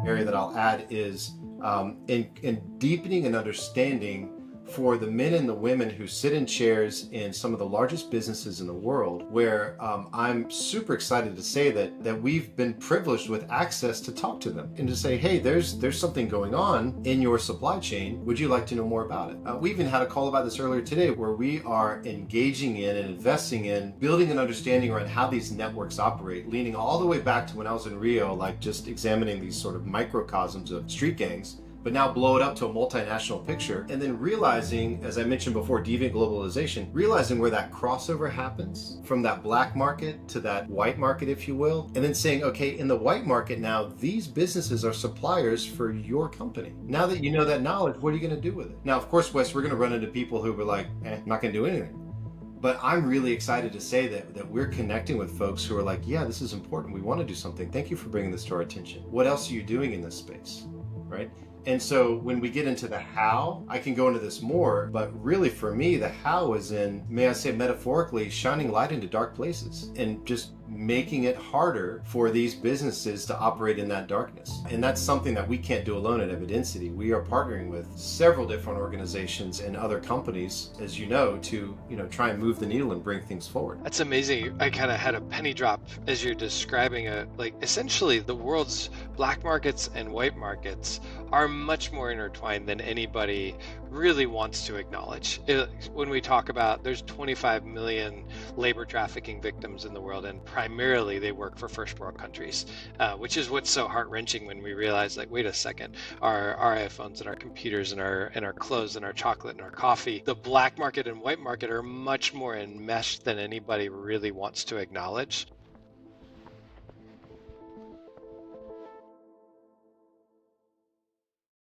area that I'll add is in deepening an understanding for the men and the women who sit in chairs in some of the largest businesses in the world, where I'm super excited to say that we've been privileged with access to talk to them and to say, hey, there's something going on in your supply chain. Would you like to know more about it? We even had a call about this earlier today, where we are engaging in and investing in building an understanding around how these networks operate, leaning all the way back to when I was in Rio, like just examining these sort of microcosms of street gangs, but now blow it up to a multinational picture, and then realizing, as I mentioned before, deviant globalization, realizing where that crossover happens from that black market to that white market, if you will, and then saying, okay, in the white market now, these businesses are suppliers for your company. Now that you know that knowledge, what are you going to do with it? Now, of course, Wes, we're going to run into people who were like, I'm not going to do anything. But I'm really excited to say that we're connecting with folks who are like, yeah, this is important. We want to do something. Thank you for bringing this to our attention. What else are you doing in this space, right? And so when we get into the how, I can go into this more, but really for me, the how is in, may I say metaphorically, shining light into dark places and just making it harder for these businesses to operate in that darkness. And that's something that we can't do alone at Evidencity. We are partnering with several different organizations and other companies, as you know, to try and move the needle and bring things forward. That's amazing. I kind of had a penny drop as you're describing it. Like essentially the world's black markets and white markets are much more intertwined than anybody really wants to acknowledge. When we talk about there's 25 million labor trafficking victims in the world, and primarily they work for first world countries, which is what's so heart-wrenching when we realize, like, wait a second, our iPhones and our computers and our clothes and our chocolate and our coffee, the black market and white market are much more enmeshed than anybody really wants to acknowledge.